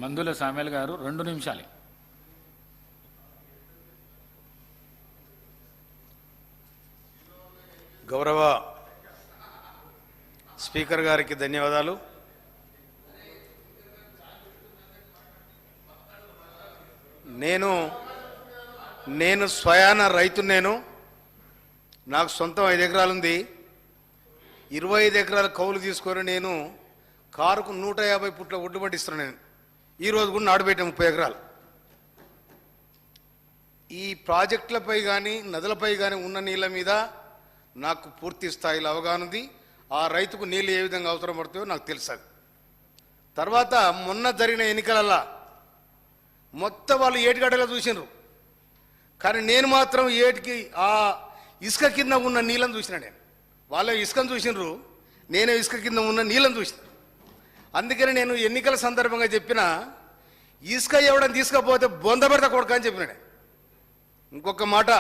మందుల సామ్యాల్ గారు 2 నిమిషాలు. గౌరవ స్పీకర్ గారికి ధన్యవాదాలు. నేను స్వయాన రైతు. నాకు సొంతం 5 ఎకరాలు ఉంది. 25 ఎకరాల కౌలు తీసుకొని నేను కారుకు 150 పుట్ల ఒడ్డు పట్టిస్తున్నాను. నేను ఈరోజు కూడా నాటుపెట్టాను 30 ఎకరాలు. ఈ ప్రాజెక్టులపై కానీ నదులపై కానీ ఉన్న నీళ్ళ మీద నాకు పూర్తి స్థాయిలో అవగాహన ఉంది. ఆ రైతుకు నీళ్ళు ఏ విధంగా అవసరం పడుతుందో నాకు తెలుసు. తర్వాత మొన్న జరిగిన ఎన్నికలల్లో మొత్తం వాళ్ళు ఏటిగడ్డలో చూసినారు, కానీ నేను మాత్రం ఏటికి ఆ ఇసుక కింద ఉన్న నీళ్ళని చూసిన. నేను వాళ్ళ ఇసుకను చూసినారు, నేనే ఇసుక కింద ఉన్న నీళ్ళని చూసిన. అందుకని నేను ఎన్నికల సందర్భంగా చెప్పిన, ఇసుక ఇవ్వడం తీసుకపోతే బొందబెడత కొడుక అని చెప్పిన. ఇంకొక మాట,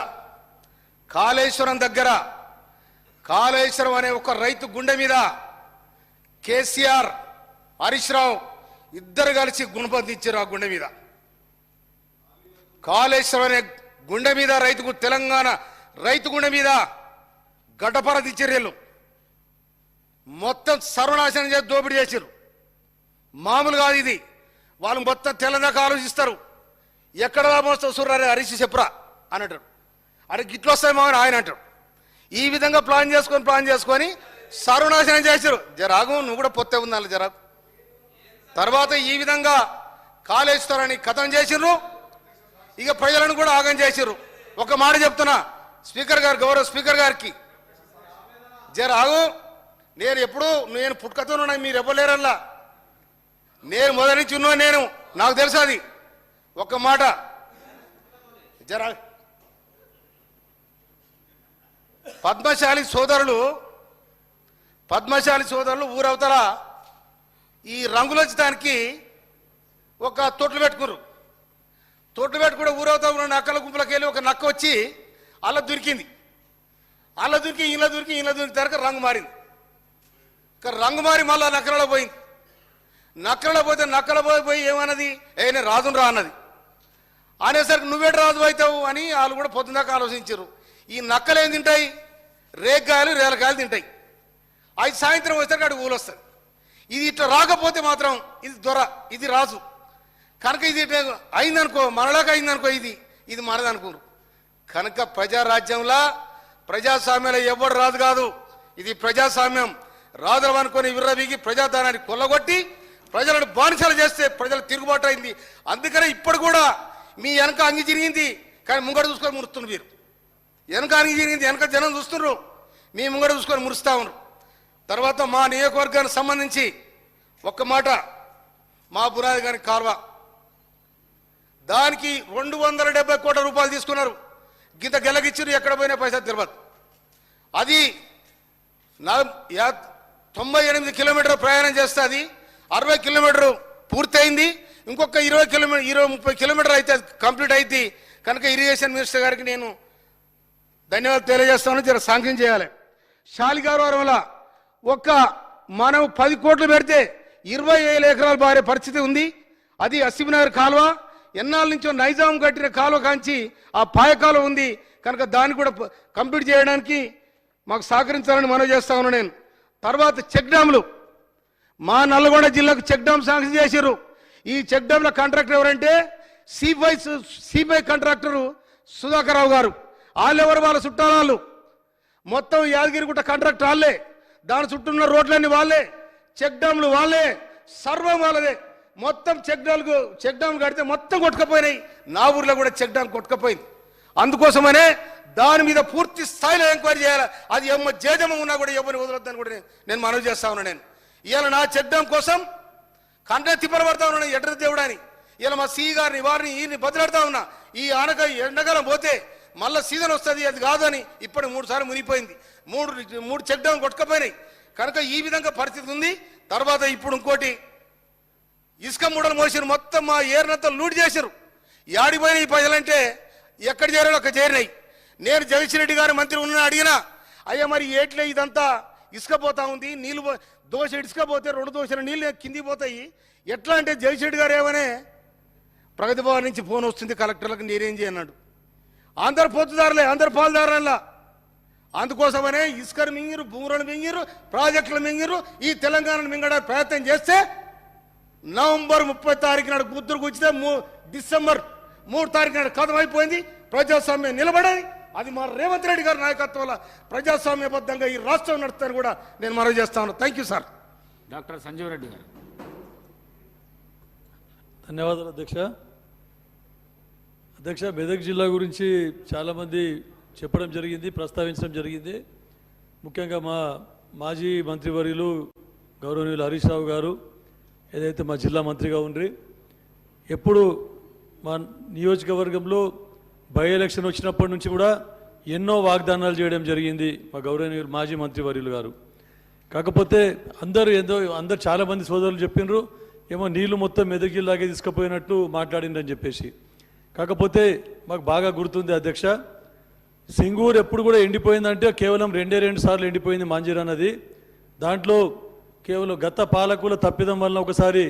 కాళేశ్వరం దగ్గర కాళేశ్వరం అనే ఒక రైతు గుండె మీద కేసీఆర్, హరీష్ రావు ఇద్దరు కలిసి గుణపందించారు. ఆ గుండె మీద, కాళేశ్వరం అనే గుండె మీద రైతుకు, తెలంగాణ రైతు గుండె మీద గడ్డపరది చర్యలు మొత్తం సర్వనాశనం చేసి దోపిడీ చేశారు. మామూలు కాదు ఇది. వాళ్ళు మొత్తం తెలంగాణ ఆలోచిస్తారు. ఎక్కడ లాభం వస్తుంది సూర్యారే హరీష్ చెప్పురా అని అంటారు. అరే గిట్లు వస్తాయి మామని ఆయన అంటారు. ఈ విధంగా ప్లాన్ చేసుకొని సర్వనాశనం చేశారు. జరాగు, నువ్వు కూడా పొత్తే ఉండాలి జరాగు. తర్వాత ఈ విధంగా కాళేశ్వరాన్ని ఖతం చేసిర్రు. ఇక ప్రజలను కూడా ఆగం చేసిర్రు. ఒక మాట చెప్తున్నా స్పీకర్ గారు, గౌరవ స్పీకర్ గారికి, జరాగు, నేను పుట్టుకతోనున్నా, మీరు ఇవ్వలేరల్లా. నేను మొదటి నుంచి ఉన్నా, నాకు తెలుసు అది. ఒక మాట జరా, పద్మశాలి సోదరులు ఊరవతల ఈ రంగులొచ్చడానికి ఒక తొట్లు పెట్టుకున్నారు. తొట్లు పెట్టుకుంటే ఊరవతల ఉన్న నక్కల గుంపులకు వెళ్ళి ఒక నక్క వచ్చి అలా దొరికింది. ఇలా దొరికి తరక రంగు మారింది. రంగు మారి మళ్ళా నక్కలలో పోయింది. నక్కలలో పోయి ఏమన్నది, నేను రాజును రా అన్నది. అనేసరికి నువ్వేటి రాజు అవుతావు అని వాళ్ళు కూడా పొద్దుదాకా ఆలోచించారు. ఈ నక్కలు ఏం తింటాయి, రేగ్గాయలు రేలకాయలు తింటాయి. అవి సాయంత్రం వచ్చేసరికి అక్కడ ఊలు వస్తుంది. ఇది ఇట్లా రాకపోతే మాత్రం ఇది దొర, ఇది రాజు. కనుక ఇది అయిందనుకో, మనలాగా అయిందనుకో, ఇది మనదనుకోరు. కనుక ప్రజారాజ్యంలా, ప్రజాస్వామ్యంలో ఎవడు రాజు కాదు. ఇది ప్రజాస్వామ్యం. రాజులు అనుకొని విర్రబీగి ప్రజాధనాన్ని కొల్లగొట్టి ప్రజలను బానిసలు చేస్తే ప్రజలు తిరుగుబాటు అయింది. అందుకనే ఇప్పుడు కూడా మీ వెనక అంగి జరిగింది, కానీ ముంగడ చూసుకొని మురుస్తున్నారు. మీరు వెనక అంగి జరిగింది, వెనక జనం చూస్తున్నారు, మీ ముంగడ చూసుకొని మురుస్తా ఉన్నారు. తర్వాత మా నియోజకవర్గానికి సంబంధించి ఒక్క మాట, మా బురాది గారి కాల్వ, దానికి 270 కోట్ల రూపాయలు తీసుకున్నారు. గింత గెలగిచ్చారు, ఎక్కడ పోయినా పైసా తెలియదు. అది 98 కిలోమీటర్లు ప్రయాణం చేస్తే అది 60 కిలోమీటర్లు పూర్తయింది. ఇంకొక 20-30 కిలోమీటర్లు అయితే కంప్లీట్ అయింది. కనుక ఇరిగేషన్ మినిస్టర్ గారికి నేను ధన్యవాదాలు తెలియజేస్తాను. జర సాంక్షన్ చేయాలి. శాలిగారవరంలో మనం 10 కోట్లు పెడితే 20,000 ఎకరాలు బారే పరిస్థితి ఉంది. అది అసిఫ్నగర్ కాలువ, ఎన్నాళ్ళ నుంచో నైజాం కట్టిన కాలువ కాంచి ఆ పాయ కాలువ ఉంది. కనుక దాన్ని కూడా కంప్లీట్ చేయడానికి మాకు సహకరించాలని మనవి చేస్తా ఉన్నాను నేను. తర్వాత చెక్ డ్యాములు, మా నల్గొండ జిల్లాకు చెక్ డ్యామ్ శాంక్షన్ చేశారు. ఈ చెక్ డ్యామ్ల కాంట్రాక్టర్ ఎవరంటే సిబై కాంట్రాక్టరు సుధాకర్ రావు గారు. వాళ్ళెవరు, వాళ్ళ చుట్టాలు. మొత్తం యాదగిరిగుట్ట కాంట్రాక్ట్ వాళ్ళే, దాని చుట్టూ ఉన్న రోడ్లన్నీ వాళ్ళే, చెక్ డ్యాములు వాళ్ళే, సర్వం వాళ్ళదే. మొత్తం చెక్ డ్యామ్ కడితే మొత్తం కొట్టుకపోయినాయి. నా ఊర్లో కూడా చెక్ డ్యామ్ కొట్టుకపోయింది. అందుకోసమనే దాని మీద పూర్తి స్థాయిలో ఎంక్వైరీ చేయాలి. అది జేజమ ఉన్నా కూడా ఎవరిని వదలొద్దని కూడా నేను మనవి చేస్తా ఉన్నాను. నేను ఇవాళ నా చెక్ డ్యామ్ కోసం కంటే తిప్పలబడతా ఉన్నాను, ఎడ్ర దేవుడని. ఇలా మా సీ గారిని వారిని ఈయన్ని బదిలాడుతా ఉన్నా. ఈ ఆనక ఎండకాలం పోతే మళ్ళీ సీజన్ వస్తుంది, అది కాదని ఇప్పుడు 3 సార్లు మునిగిపోయింది. 3 చెక్ డ్యామ్ కొట్టుకపోయినాయి. కనుక ఈ విధంగా పరిస్థితి ఉంది. తర్వాత ఇప్పుడు ఇంకోటి, ఇసుక మూడలు మోసారు, మొత్తం మా ఏరినంతా లూట్ చేశారు. యాడిపోయినాయి ఈ ప్రజలంటే ఎక్కడ చేరాలో అక్కడ చేరినాయి. నేను జగదీష్ రెడ్డి గారు మంత్రి ఉన్న అడిగినా, అయ్యా మరి ఏట్లే ఇదంతా ఇసుక పోతా ఉంది, నీళ్ళు దోశ ఇడుచుకపోతే 2 దోశల నీళ్ళు కిందికి పోతాయి. ఎట్లా అంటే జయశెట్టి గారు ఏమనే ప్రగతి భవన్ నుంచి ఫోన్ వస్తుంది కలెక్టర్లకు నేనేం చేయన్నాడు. అందరు పొత్తుదారులే, అందరు పాలుదారులా. అందుకోసమనే ఇసుకను మింగిరు, భూములను మింగిరు, ప్రాజెక్టులు మింగిరు. ఈ తెలంగాణను మింగడానికి ప్రయత్నం చేస్తే నవంబర్ 30 తారీఖు నాడు గుర్తుకు వచ్చితే డిసెంబర్ 3 తారీఖు నాడు కథం అయిపోయింది. ప్రజాస్వామ్యం నిలబడాలి. అది మా రేవంత్ రెడ్డి గారి నాయకత్వంలో ప్రజాస్వామ్యబద్ధంగా ఈ రాష్ట్రం నడుస్తాను కూడా నేను మనవి చేస్తాను. Thank you sir. Doctor Sanjeev Reddy గారు. ధన్యవాదాలు అధ్యక్ష. మెదక్ జిల్లా గురించి చాలామంది చెప్పడం జరిగింది, ప్రస్తావించడం జరిగింది. ముఖ్యంగా మా మాజీ మంత్రివర్యులు గౌరవనీయులు హరీష్ రావు గారు ఏదైతే మా జిల్లా మంత్రిగా ఉండ్రి, ఎప్పుడు మా నియోజకవర్గంలో బై ఎలక్షన్ వచ్చినప్పటి నుంచి కూడా ఎన్నో వాగ్దానాలు చేయడం జరిగింది మా గౌరవనీయులు మాజీ మంత్రివర్యులు గారు. కాకపోతే అందరు చాలామంది సోదరులు చెప్పినారు ఏమో నీళ్లు మొత్తం మెదక్ జిల్లాకే తీసుకుపోయినట్టు మాట్లాడిందని చెప్పేసి. కాకపోతే మాకు బాగా గుర్తుంది అధ్యక్ష, సింగూరు ఎప్పుడు కూడా ఎండిపోయిందంటే కేవలం 2 సార్లు ఎండిపోయింది మాంజీరా నది. దాంట్లో కేవలం గత పాలకుల తప్పిదం వలన ఒకసారి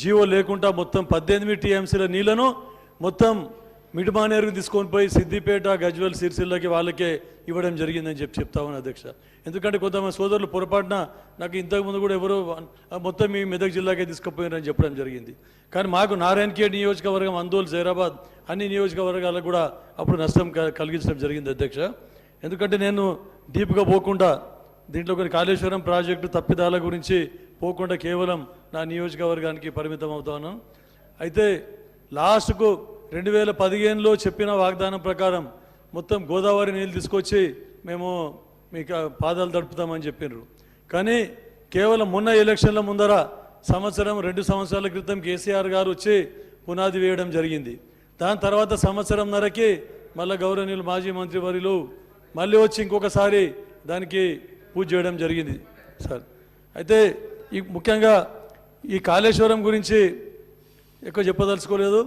జీవో లేకుండా మొత్తం 18 టీఎంసీల నీళ్లను మొత్తం మిడ్మానేరుకు తీసుకొని పోయి సిద్దిపేట, గజ్వెల్, సిరిసిల్లకి వాళ్ళకే ఇవ్వడం జరిగిందని చెప్తా ఉన్నాను అధ్యక్ష. ఎందుకంటే కొంతమంది సోదరులు పొరపాటున నాకు ఇంతకుముందు కూడా ఎవరో మొత్తం మీ మెదక్ జిల్లాకే తీసుకుపోయినారని చెప్పడం జరిగింది. కానీ మాకు నారాయణఖేడ్ నియోజకవర్గం, అందోల్, జైరాబాద్ అన్ని నియోజకవర్గాలకు కూడా అప్పుడు నష్టం కలిగించడం జరిగింది అధ్యక్ష. ఎందుకంటే నేను డీప్గా పోకుండా దీంట్లో కొన్ని కాళేశ్వరం ప్రాజెక్టు తప్పిదాల గురించి పోకుండా కేవలం నా నియోజకవర్గానికి పరిమితం అవుతాను. అయితే లాస్ట్కు 2015లో చెప్పిన వాగ్దానం ప్రకారం మొత్తం గోదావరి నీళ్ళు తీసుకొచ్చి మేము మీకు పాదాలు తడుపుతామని చెప్పినారు. కానీ కేవలం మొన్న ఎలక్షన్ల ముందర 2 సంవత్సరాల క్రితం కేసీఆర్ గారు వచ్చి పునాది వేయడం జరిగింది. దాని తర్వాత సంవత్సరంన్నరకి మళ్ళీ గౌరవనీయులు మాజీ మంత్రివర్యులు మళ్ళీ వచ్చి ఇంకొకసారి దానికి పూజ చేయడం జరిగింది సార్. అయితే ముఖ్యంగా ఈ కాళేశ్వరం గురించి ఎక్కువ చెప్పదలుచుకోలేదు.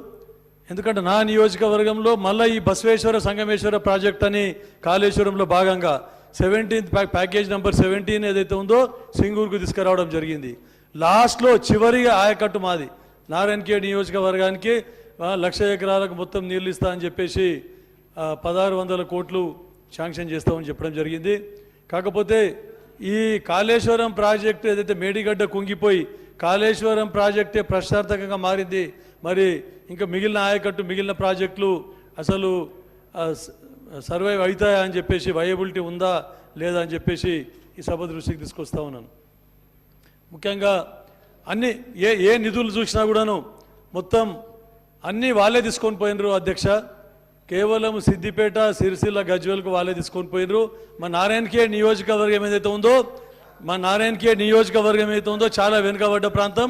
ఎందుకంటే నా నియోజకవర్గంలో మళ్ళీ ఈ బసవేశ్వర సంగమేశ్వర ప్రాజెక్ట్ అని కాళేశ్వరంలో భాగంగా 17th ప్యాకేజ్ నెంబర్ 17 ఏదైతే ఉందో సింగూరుకు తీసుకురావడం జరిగింది. లాస్ట్లో చివరిగా ఆయకట్టు మాది నారాయణఖేడ్ నియోజకవర్గానికి 1,00,000 ఎకరాలకు మొత్తం నీళ్ళు ఇస్తా అని చెప్పేసి 1,600 కోట్లు శాంక్షన్ చేస్తామని చెప్పడం జరిగింది. కాకపోతే ఈ కాళేశ్వరం ప్రాజెక్టు ఏదైతే మేడిగడ్డ కుంగిపోయి కాళేశ్వరం ప్రాజెక్టే ప్రశ్నార్థకంగా మారింది. మరి ఇంకా మిగిలిన ఆయకట్టు, మిగిలిన ప్రాజెక్టులు అసలు సర్వైవ్ అవుతాయా అని చెప్పేసి, వయబిలిటీ ఉందా లేదా అని చెప్పేసి ఈ సభ దృష్టికి తీసుకొస్తా ఉన్నాను. ముఖ్యంగా అన్ని ఏ నిధులు చూసినా కూడాను మొత్తం అన్నీ వాళ్ళే తీసుకొని పోయినరు అధ్యక్ష. కేవలం సిద్దిపేట, సిరిసిల్ల, గజ్వేల్కు వాళ్ళే తీసుకొని పోయినరు. మా నారాయణఖేడ్ నియోజకవర్గం ఏదైతే ఉందో చాలా వెనుకబడ్డ ప్రాంతం.